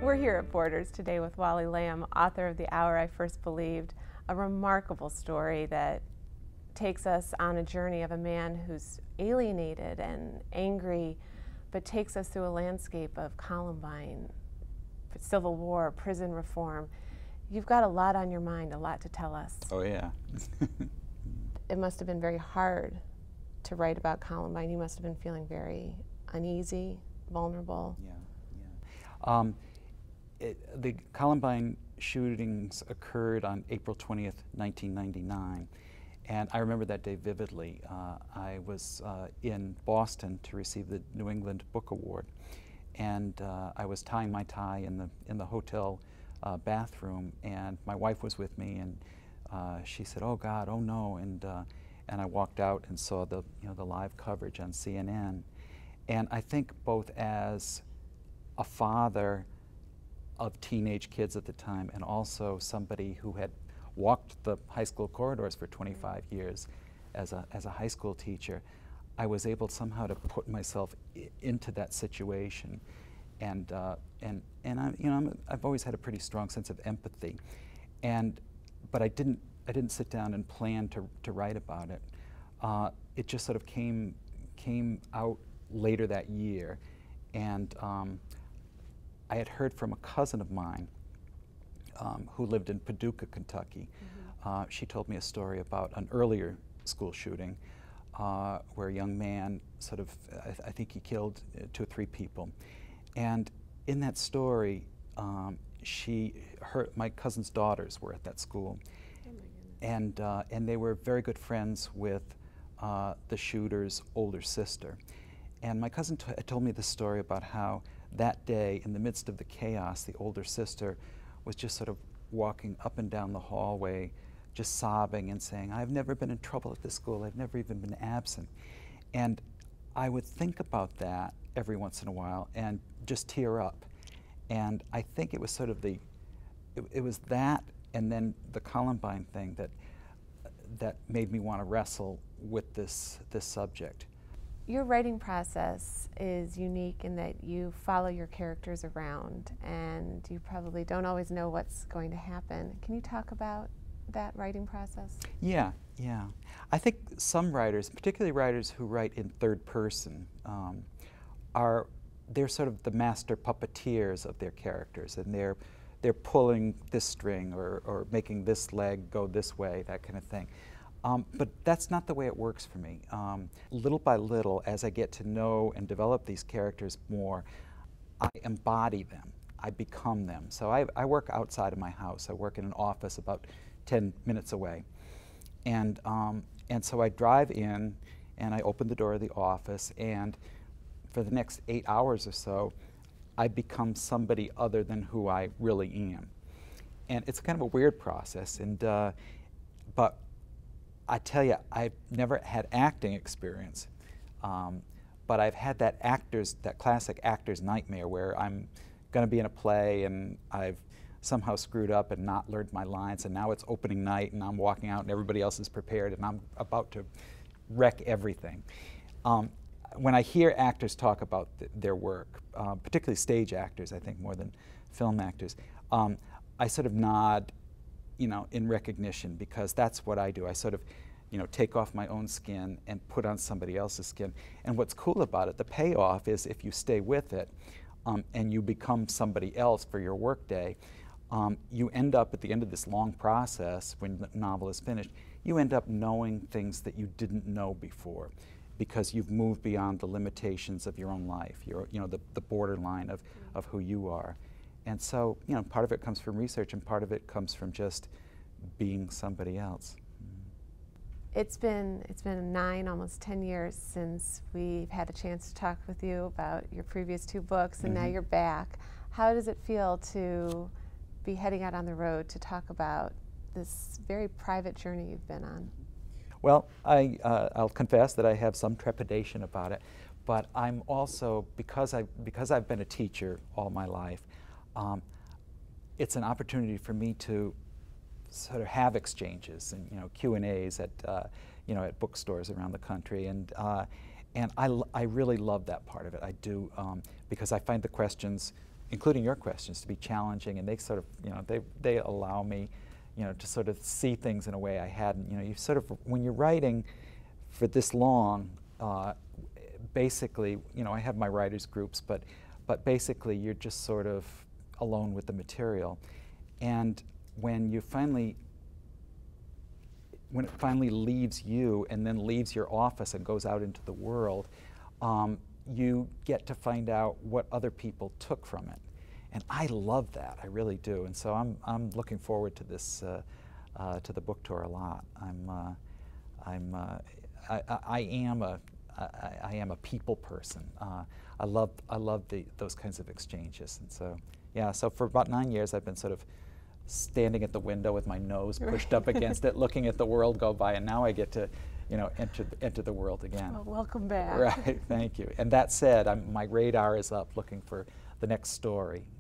We're here at Borders today with Wally Lamb, author of The Hour I First Believed, a remarkable story that takes us on a journey of a man who's alienated and angry, but takes us through a landscape of Columbine, Civil War, prison reform. You've got a lot on your mind, a lot to tell us. Oh, yeah. It must have been very hard to write about Columbine. You must have been feeling very uneasy, vulnerable. Yeah. The Columbine shootings occurred on April 20th, 1999, and I remember that day vividly. I was in Boston to receive the New England Book Award, and I was tying my tie in the hotel bathroom, and my wife was with me, and she said, "Oh God, oh no," and I walked out and saw the live coverage on CNN, and I think both as a father of teenage kids at the time, and also somebody who had walked the high school corridors for 25 years as a high school teacher, I was able somehow to put myself into that situation, and I've always had a pretty strong sense of empathy, but I didn't sit down and plan to write about it. It just sort of came out later that year, and I had heard from a cousin of mine who lived in Paducah, Kentucky. Mm-hmm. She told me a story about an earlier school shooting where a young man sort of, I think he killed 2 or 3 people. And in that story, my cousin's daughters were at that school. Oh my goodness. And they were very good friends with the shooter's older sister. And my cousin told me this story about how that day, in the midst of the chaos, the older sister was just sort of walking up and down the hallway, just sobbing and saying, "I've never been in trouble at this school, I've never even been absent." And I would think about that every once in a while and just tear up. And I think it was sort of it was that and then the Columbine thing that made me want to wrestle with this subject. Your writing process is unique in that you follow your characters around and you probably don't always know what's going to happen. Can you talk about that writing process? Yeah. I think some writers, particularly writers who write in third person, they're sort of the master puppeteers of their characters, and they're pulling this string or making this leg go this way, that kind of thing. But that's not the way it works for me. Little by little, as I get to know and develop these characters more, I embody them. I become them. So I work outside of my house. I work in an office about 10 minutes away. And so I drive in, and I open the door of the office, and for the next 8 hours or so, I become somebody other than who I really am. And it's kind of a weird process, but I tell you, I've never had acting experience, but I've had that classic actor's nightmare where I'm going to be in a play and I've somehow screwed up and not learned my lines, and now it's opening night and I'm walking out and everybody else is prepared and I'm about to wreck everything. When I hear actors talk about their work, particularly stage actors, I think more than film actors, I sort of nod, in recognition, because that's what I do. I sort of, take off my own skin and put on somebody else's skin. And what's cool about it, the payoff is if you stay with it and you become somebody else for your workday, you end up at the end of this long process, when the novel is finished, you end up knowing things that you didn't know before, because you've moved beyond the limitations of your own life, the borderline of who you are. And so, part of it comes from research and part of it comes from just being somebody else. It's been 9, almost 10 years since we've had a chance to talk with you about your previous 2 books, and now you're back. How does it feel to be heading out on the road to talk about this very private journey you've been on? Well, I'll confess that I have some trepidation about it, but I'm also, because I've been a teacher all my life, it's an opportunity for me to sort of have exchanges and Q&As at at bookstores around the country, and I really love that part of it. I do, because I find the questions including your questions, to be challenging, and they sort of, you know, they allow me, you know, to sort of see things in a way I hadn't. You know, you sort of, when you're writing for this long, basically, you know, I have my writers groups, but basically you're just sort of alone with the material. And when it finally leaves you and then leaves your office and goes out into the world, you get to find out what other people took from it. And I love that, I really do. And so I'm looking forward to this, to the book tour a lot. I am a people person. I love those kinds of exchanges. And so, yeah, so for about 9 years I've been sort of standing at the window with my nose pushed up against it, looking at the world go by, and now I get to, you know, enter the world again. Well, welcome back. Right, thank you. And that said, my radar is up looking for the next story.